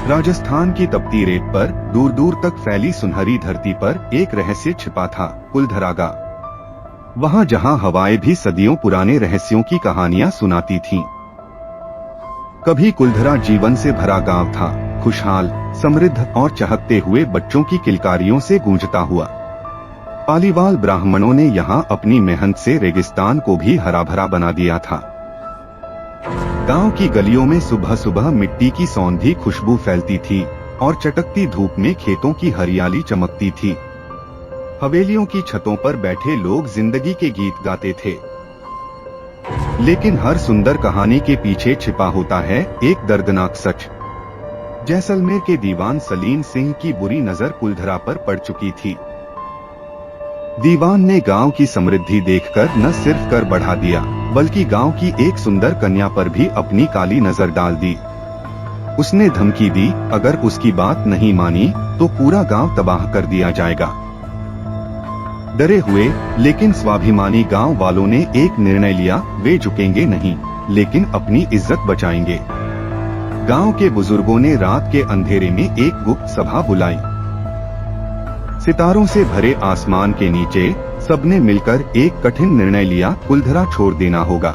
राजस्थान की तपती रेत पर दूर दूर तक फैली सुनहरी धरती पर एक रहस्य छिपा था, कुलधरा गाँव। वहाँ जहाँ हवाएं भी सदियों पुराने रहस्यों की कहानियां सुनाती थीं। कभी कुलधरा जीवन से भरा गांव था, खुशहाल, समृद्ध और चहकते हुए बच्चों की किलकारियों से गूंजता हुआ। पालीवाल ब्राह्मणों ने यहाँ अपनी मेहनत से रेगिस्तान को भी हरा भरा बना दिया था। गांव की गलियों में सुबह सुबह मिट्टी की सौंधी खुशबू फैलती थी और चटकती धूप में खेतों की हरियाली चमकती थी। हवेलियों की छतों पर बैठे लोग जिंदगी के गीत गाते थे। लेकिन हर सुंदर कहानी के पीछे छिपा होता है एक दर्दनाक सच। जैसलमेर के दीवान सलीम सिंह की बुरी नजर कुलधरा पर पड़ चुकी थी। दीवान ने गांव की समृद्धि देखकर न सिर्फ कर बढ़ा दिया, बल्कि गांव की एक सुंदर कन्या पर भी अपनी काली नजर डाल दी। उसने धमकी दी, अगर उसकी बात नहीं मानी तो पूरा गांव तबाह कर दिया जाएगा। डरे हुए लेकिन स्वाभिमानी गांव वालों ने एक निर्णय लिया, वे झुकेंगे नहीं, लेकिन अपनी इज्जत बचाएंगे। गांव के बुजुर्गों ने रात के अंधेरे में एक गुप्त सभा बुलाई। सितारों से भरे आसमान के नीचे सबने मिलकर एक कठिन निर्णय लिया, कुलधरा छोड़ देना होगा।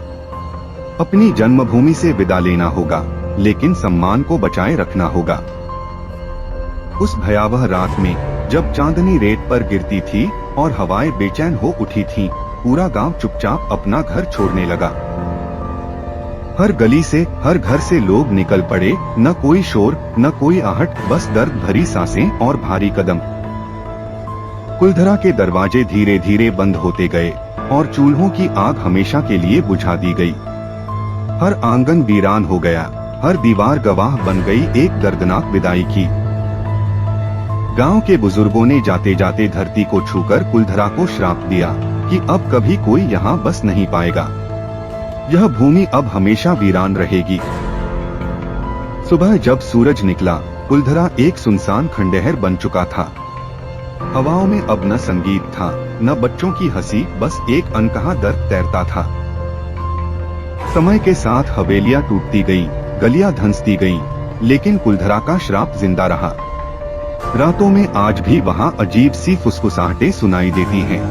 अपनी जन्मभूमि से विदा लेना होगा, लेकिन सम्मान को बचाए रखना होगा। उस भयावह रात में जब चांदनी रेत पर गिरती थी और हवाएं बेचैन हो उठी थीं, पूरा गांव चुपचाप अपना घर छोड़ने लगा। हर गली से, हर घर से लोग निकल पड़े, न कोई शोर, न कोई आहट, बस दर्द भरी सांसें और भारी कदम। कुलधरा के दरवाजे धीरे धीरे बंद होते गए और चूल्हों की आग हमेशा के लिए बुझा दी गई। हर आंगन वीरान हो गया, हर दीवार गवाह बन गई एक दर्दनाक विदाई की। गांव के बुजुर्गों ने जाते जाते धरती को छूकर कुलधरा को श्राप दिया कि अब कभी कोई यहाँ बस नहीं पाएगा। यह भूमि अब हमेशा वीरान रहेगी। सुबह जब सूरज निकला, कुलधरा एक सुनसान खंडहर बन चुका था। हवाओं में अब न संगीत था, न बच्चों की हंसी, बस एक अनकहा दर्द तैरता था। समय के साथ हवेलियां टूटती गईं, गलियां धंसती गईं, लेकिन कुलधरा का श्राप जिंदा रहा। रातों में आज भी वहां अजीब सी फुसफुसाहटें सुनाई देती हैं।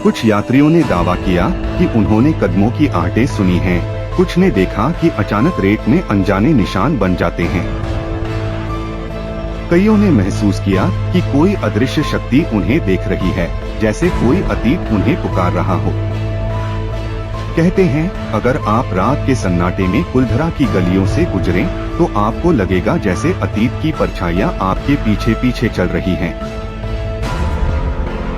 कुछ यात्रियों ने दावा किया कि उन्होंने कदमों की आहटें सुनी हैं, कुछ ने देखा कि अचानक रेत में अनजाने निशान बन जाते हैं। कईयों ने महसूस किया कि कोई अदृश्य शक्ति उन्हें देख रही है, जैसे कोई अतीत उन्हें पुकार रहा हो। कहते हैं, अगर आप रात के सन्नाटे में कुलधरा की गलियों से गुजरें, तो आपको लगेगा जैसे अतीत की परछाइयां आपके पीछे पीछे चल रही हैं।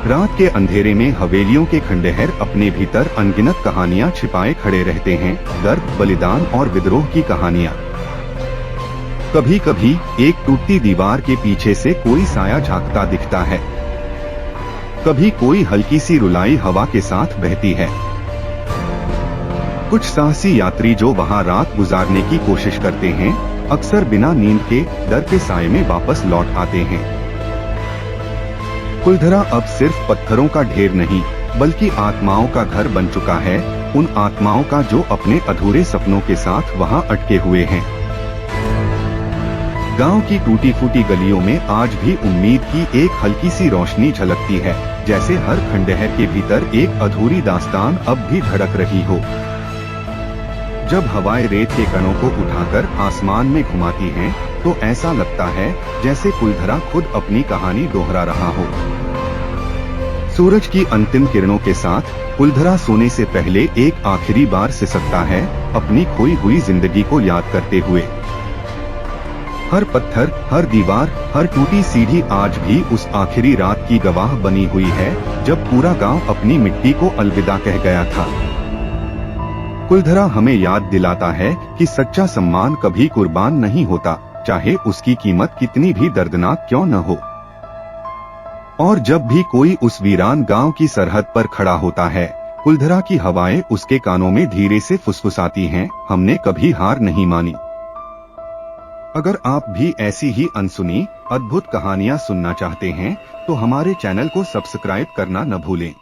रात के अंधेरे में हवेलियों के खंडहर अपने भीतर अनगिनत कहानियां छिपाए खड़े रहते हैं, दर्द, बलिदान और विद्रोह की कहानियां। कभी कभी एक टूटती दीवार के पीछे से कोई साया झांकता दिखता है, कभी कोई हल्की सी रुलाई हवा के साथ बहती है। कुछ साहसी यात्री जो वहां रात गुजारने की कोशिश करते हैं, अक्सर बिना नींद के डर के साए में वापस लौट आते हैं। कुलधरा अब सिर्फ पत्थरों का ढेर नहीं, बल्कि आत्माओं का घर बन चुका है, उन आत्माओं का जो अपने अधूरे सपनों के साथ वहां अटके हुए हैं। गांव की टूटी फूटी गलियों में आज भी उम्मीद की एक हल्की सी रोशनी झलकती है, जैसे हर खंडहर के भीतर एक अधूरी दास्तान अब भी धड़क रही हो। जब हवाएं रेत के कणों को उठाकर आसमान में घुमाती हैं, तो ऐसा लगता है जैसे कुलधरा खुद अपनी कहानी दोहरा रहा हो। सूरज की अंतिम किरणों के साथ कुलधरा सोने से पहले एक आखिरी बार सिसकता है, अपनी खोई हुई जिंदगी को याद करते हुए। हर पत्थर, हर दीवार, हर टूटी सीढ़ी आज भी उस आखिरी रात की गवाह बनी हुई है, जब पूरा गांव अपनी मिट्टी को अलविदा कह गया था। कुलधरा हमें याद दिलाता है कि सच्चा सम्मान कभी कुर्बान नहीं होता, चाहे उसकी कीमत कितनी भी दर्दनाक क्यों न हो। और जब भी कोई उस वीरान गांव की सरहद पर खड़ा होता है, कुलधरा की हवाएं उसके कानों में धीरे से फुसफुसाती हैं, हमने कभी हार नहीं मानी। अगर आप भी ऐसी ही अनसुनी, अद्भुत कहानियां सुनना चाहते हैं, तो हमारे चैनल को सब्सक्राइब करना न भूलें।